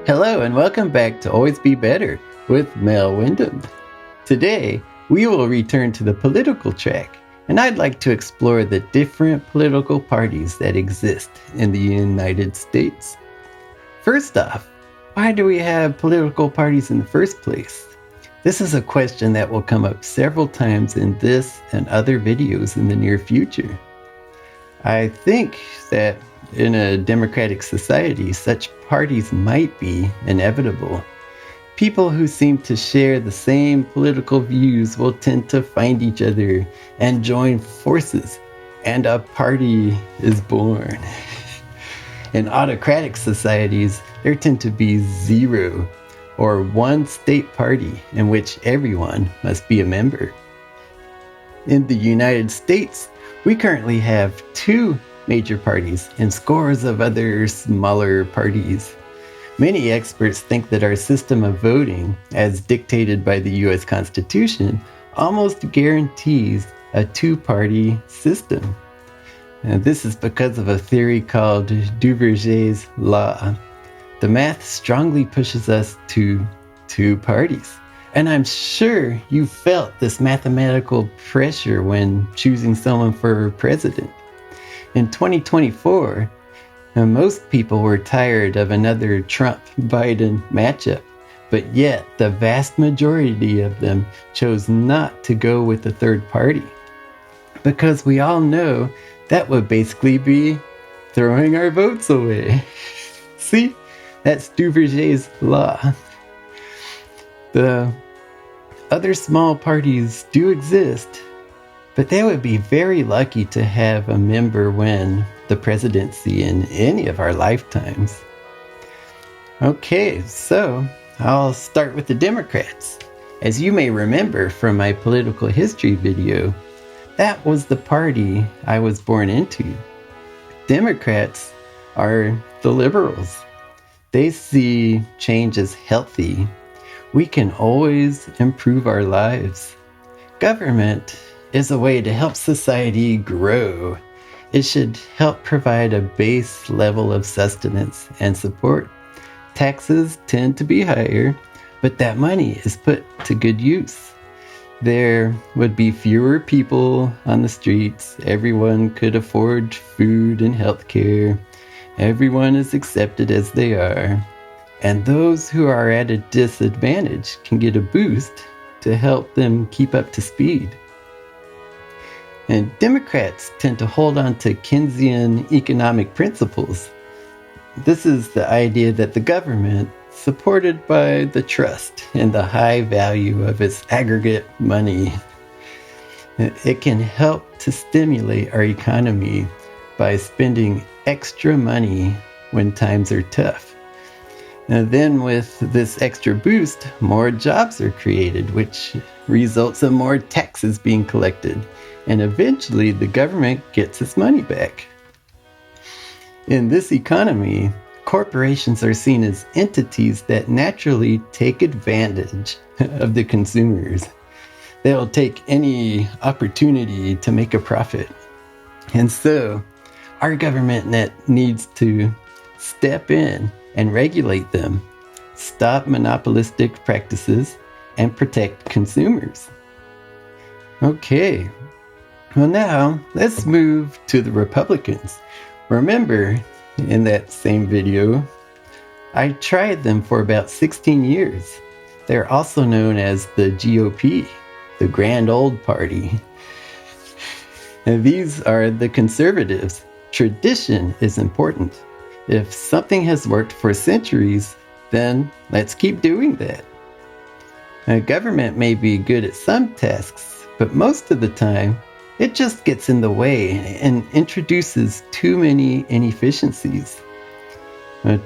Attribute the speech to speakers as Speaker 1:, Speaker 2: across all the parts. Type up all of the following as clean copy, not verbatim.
Speaker 1: Hello and welcome back to Always Be Better with Mel Wyndham. Today, we will return to the political track, and I'd like to explore the different political parties that exist in the United States. First off, why do we have political parties in the first place? This is a question that will come up several times in this and other videos in the near future. I think that in a democratic society, such parties might be inevitable. People who seem to share the same political views will tend to find each other and join forces, and a party is born. In autocratic societies, there tend to be zero or one state party in which everyone must be a member. In the United States, we currently have two major parties and scores of other smaller parties. Many experts think that our system of voting, as dictated by the U.S. Constitution, almost guarantees a two-party system. And this is because of a theory called Duverger's law. The math strongly pushes us to two parties. And I'm sure you felt this mathematical pressure when choosing someone for president. In 2024, most people were tired of another Trump-Biden matchup, but yet the vast majority of them chose not to go with the third party. Because we all know that would basically be throwing our votes away. See? That's Duverger's law. The other small parties do exist, but they would be very lucky to have a member win the presidency in any of our lifetimes. Okay, so I'll start with the Democrats. As you may remember from my political history video, that was the party I was born into. Democrats are the liberals. They see change as healthy. We can always improve our lives. Government is a way to help society grow. It should help provide a base level of sustenance and support. Taxes tend to be higher, but that money is put to good use. There would be fewer people on the streets. Everyone could afford food and health care. Everyone is accepted as they are. And those who are at a disadvantage can get a boost to help them keep up to speed. And Democrats tend to hold on to Keynesian economic principles. This is the idea that the government, supported by the trust and the high value of its aggregate money, it can help to stimulate our economy by spending extra money when times are tough. And then with this extra boost, more jobs are created, which results in more taxes being collected. And eventually the government gets its money back. In this economy, corporations are seen as entities that naturally take advantage of the consumers. They'll take any opportunity to make a profit. And so, our government needs to step in and regulate them, stop monopolistic practices, and protect consumers. Okay, well now let's move to the Republicans. Remember, in that same video, I tried them for about 16 years. They're also known as the GOP, the Grand Old Party. And these are the conservatives. Tradition is important. If something has worked for centuries, then let's keep doing that. Now, government may be good at some tasks, but most of the time, it just gets in the way and introduces too many inefficiencies.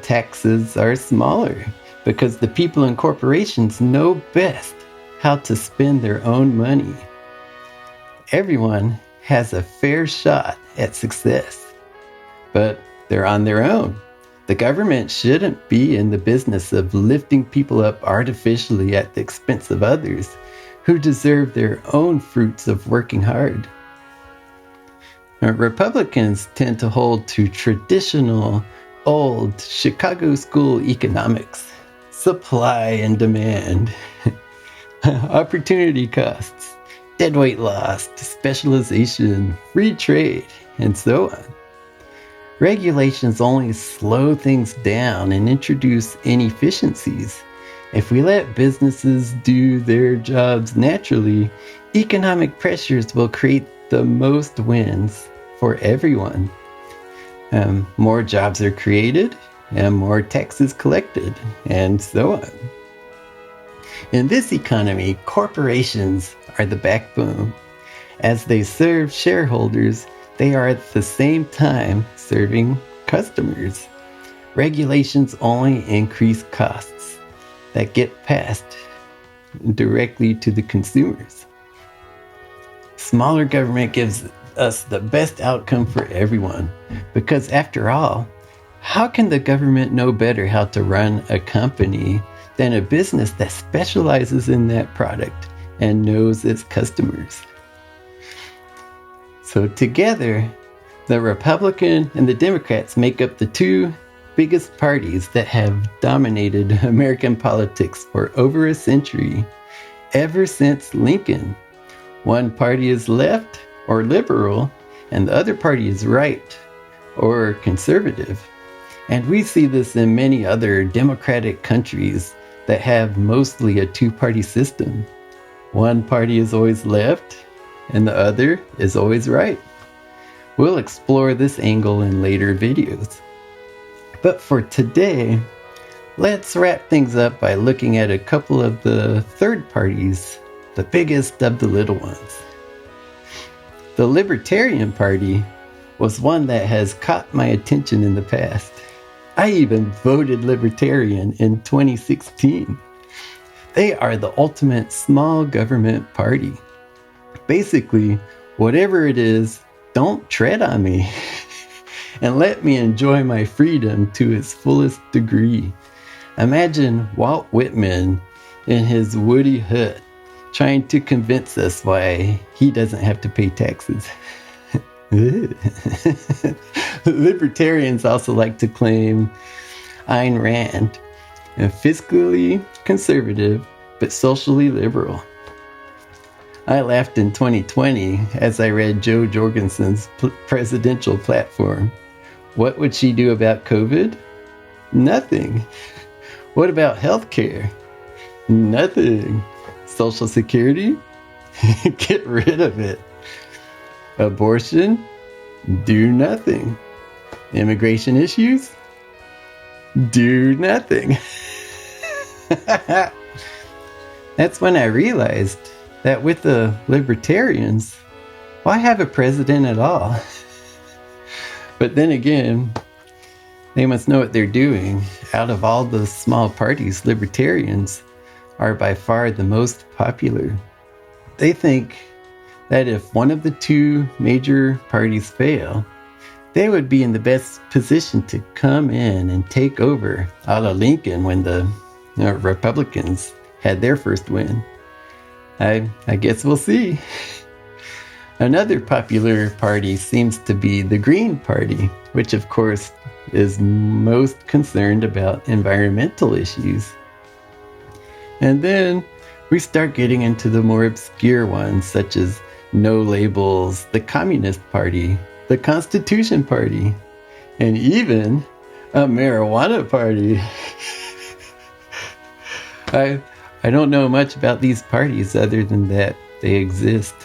Speaker 1: Taxes are smaller because the people and corporations know best how to spend their own money. Everyone has a fair shot at success, but they're on their own. The government shouldn't be in the business of lifting people up artificially at the expense of others who deserve their own fruits of working hard. Republicans tend to hold to traditional old Chicago school economics, supply and demand, opportunity costs, deadweight loss, specialization, free trade, and so on. Regulations only slow things down and introduce inefficiencies. If we let businesses do their jobs naturally, economic pressures will create the most wins for everyone. More jobs are created and more taxes collected, and so on. In this economy, corporations are the backbone. As they serve shareholders, they are at the same time serving customers. Regulations only increase costs that get passed directly to the consumers. Smaller government gives us the best outcome for everyone, because after all, how can the government know better how to run a company than a business that specializes in that product and knows its customers? So together, the Republican and the Democrats make up the two biggest parties that have dominated American politics for over a century, ever since Lincoln. One party is left or liberal, and the other party is right or conservative. And we see this in many other democratic countries that have mostly a two-party system. One party is always left, and the other is always right. We'll explore this angle in later videos. But for today, let's wrap things up by looking at a couple of the third parties, the biggest of the little ones. The Libertarian Party was one that has caught my attention in the past. I even voted Libertarian in 2016. They are the ultimate small government party. Basically, whatever it is, don't tread on me and let me enjoy my freedom to its fullest degree. Imagine Walt Whitman in his woody hut trying to convince us why he doesn't have to pay taxes. Libertarians also like to claim Ayn Rand, fiscally conservative but socially liberal. I laughed in 2020 as I read Jo Jorgensen's presidential platform. What would she do about COVID? Nothing. What about healthcare? Nothing. Social Security? Get rid of it. Abortion? Do nothing. Immigration issues? Do nothing. That's when I realized that with the libertarians, why have a president at all? But then again, they must know what they're doing. Out of all the small parties, libertarians are by far the most popular. They think that if one of the two major parties fail, they would be in the best position to come in and take over, a la Lincoln when the Republicans had their first win. I guess we'll see. Another popular party seems to be the Green Party, which of course is most concerned about environmental issues. And then we start getting into the more obscure ones, such as No Labels, the Communist Party, the Constitution Party, and even a marijuana party. I don't know much about these parties other than that they exist.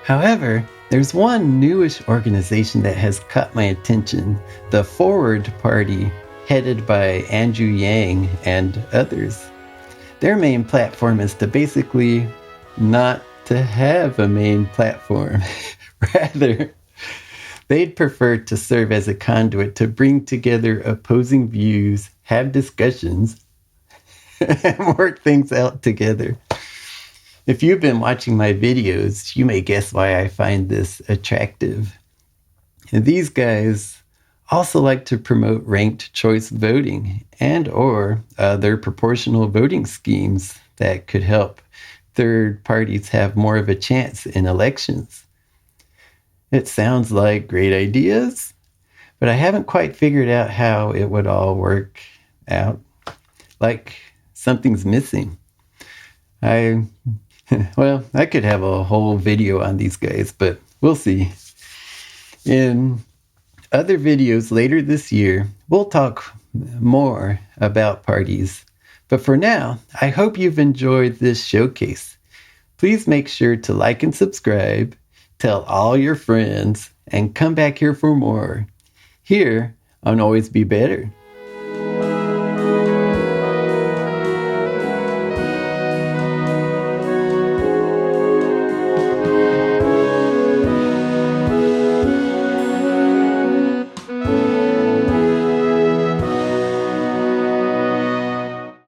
Speaker 1: However, there's one newish organization that has caught my attention, the Forward Party, headed by Andrew Yang and others. Their main platform is to basically not to have a main platform. Rather, they'd prefer to serve as a conduit to bring together opposing views, have discussions, and work things out together. If you've been watching my videos, you may guess why I find this attractive. And these guys also like to promote ranked choice voting and or other proportional voting schemes that could help third parties have more of a chance in elections. It sounds like great ideas, but I haven't quite figured out how it would all work out. Like something's missing. Well, I could have a whole video on these guys, but we'll see. In other videos later this year, we'll talk more about parties. But for now, I hope you've enjoyed this showcase. Please make sure to like and subscribe, tell all your friends, and come back here for more. Here on Always Be Better.